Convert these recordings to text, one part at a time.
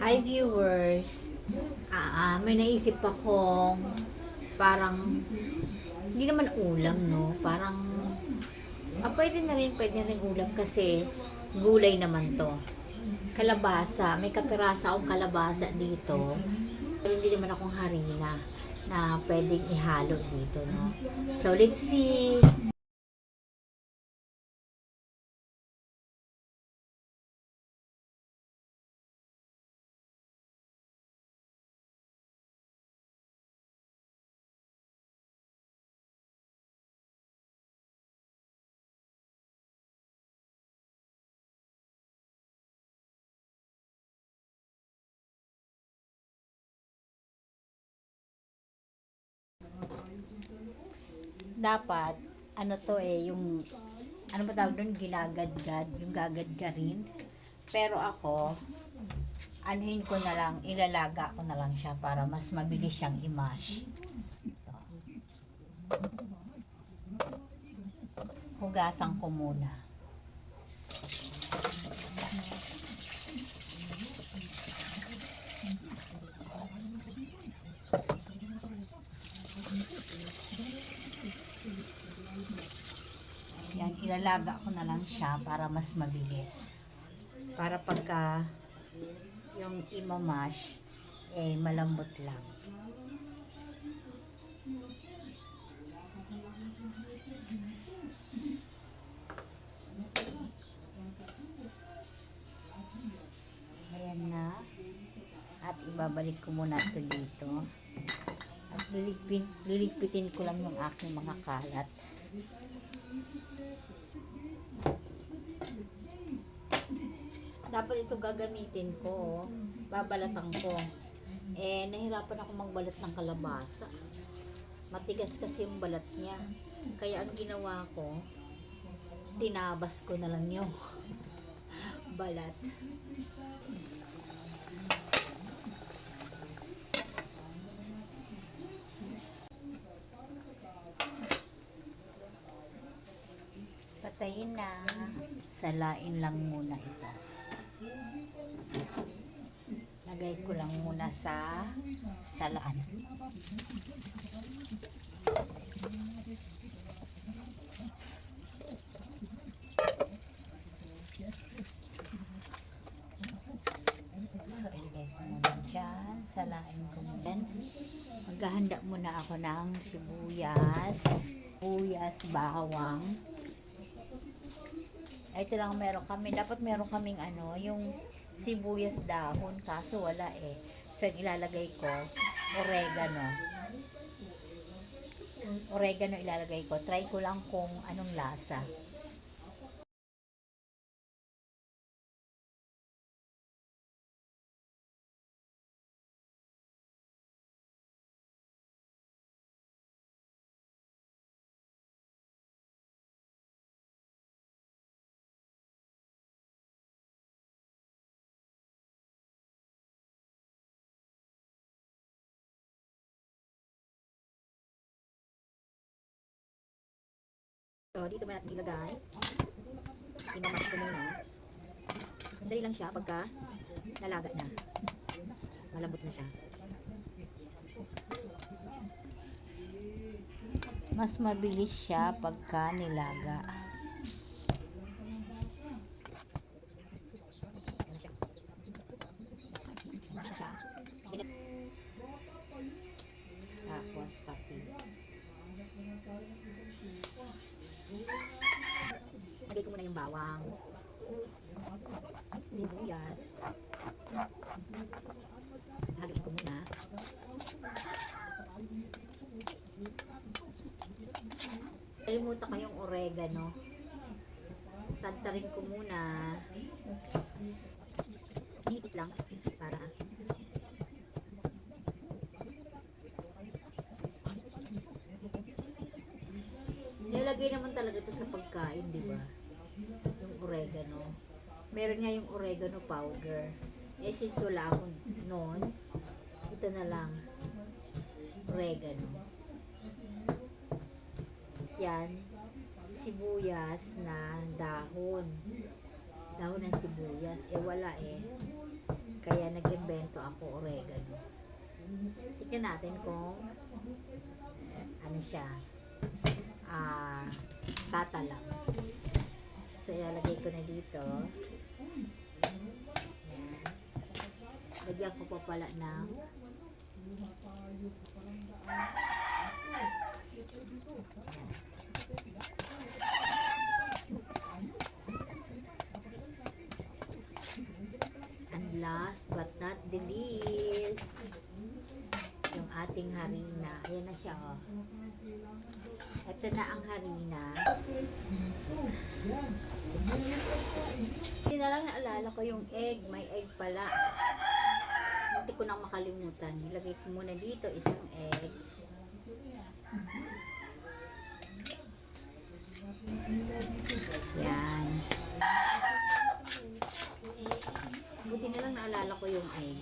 Hi viewers, may naisip akong parang hindi naman ulam no, parang pwede na rin ulam kasi gulay naman to. Kalabasa, may kapirasa akong kalabasa dito. Pero hindi naman akong harina na pwedeng ihalo dito no. So let's see. Dapat ano to yung ano ba tawag doon, ginagadgad, yung gagadgarin. Pero ako, anuhin ko na lang, ilalaga ko na lang siya para mas mabilis siyang i-mash. Ito. Hugasan ko muna. Yan, ilalaga ko na lang siya para mas mabilis. Para pagka yung imamash, malambot lang. Ayan na. At ibabalik ko muna ito dito. At liligpitin ko lang yung aking mga kalat. Dapat ito gagamitin ko. Babalatan ko. Nahirapan ako magbalat ng kalabasa. Matigas kasi yung balat niya. Kaya ang ginawa ko, tinabas ko na lang yung balat. Patayin na. Salain lang muna ito. Lagay ko lang muna sa salaan. So, ilagay ko muna dyan. Salain ko muna. Maghahanda muna ako ng sibuyas, bawang. Ito lang meron kami. Dapat meron kaming yung sibuyas dahon. Kaso wala eh. So, ilalagay ko oregano. Oregano ilalagay ko. Try ko lang kung anong lasa. So, dito ba natin ilagay? Imamash ko muna. Dali lang siya pagka nalaga na. Malambot na siya. Mas mabilis siya pagka nilaga. Tapos patis. Lagay ko muna yung bawang, sibuyas. Haluin ko muna. Kalimutan ko yung oregano. Tagtarin ko muna. Nipis lang para nilagay naman talaga ito sa pagkain, di ba? Yung oregano. Meron nga yung oregano powder. Since wala ako noon, ito na lang. Oregano. Yan. Sibuyas na dahon. Dahon ng sibuyas. Wala eh. Kaya nag-imbento Tignan natin kung ano siya. Tatalang. So, ilalagay ko na dito. Yan. Lagyan ko pa pala ng and last but not the least, yung ating harina. Ayan na siya, oh. Ito na ang harina. Hindi na lang naalala ko yung egg. May egg pala. Hindi ko nang makalimutan. Ilagay ko muna dito isang egg. Yan. Buti na lang naalala ko yung egg.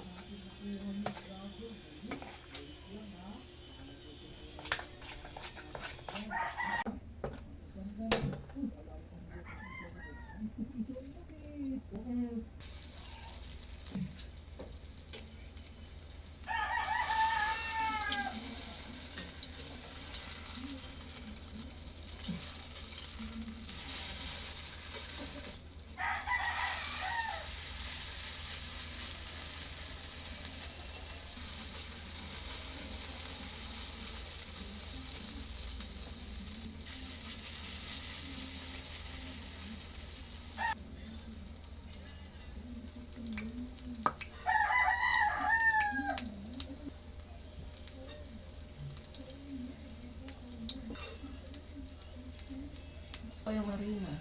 O yung harina.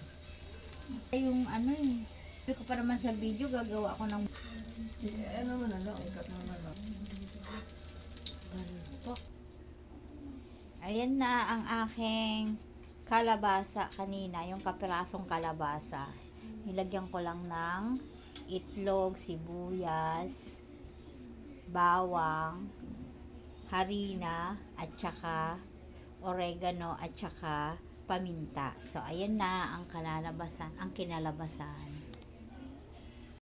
Yung ano eh. Sabi ko pa naman sa video, gagawa ko ng Ano naman na lang, ikat naman lang. Ayan na ang aking kalabasa kanina, yung kapirasong kalabasa. Nilagyan ko lang ng itlog, sibuyas, bawang, harina, at saka oregano, at saka paminta. So, ayan na ang kinalabasan.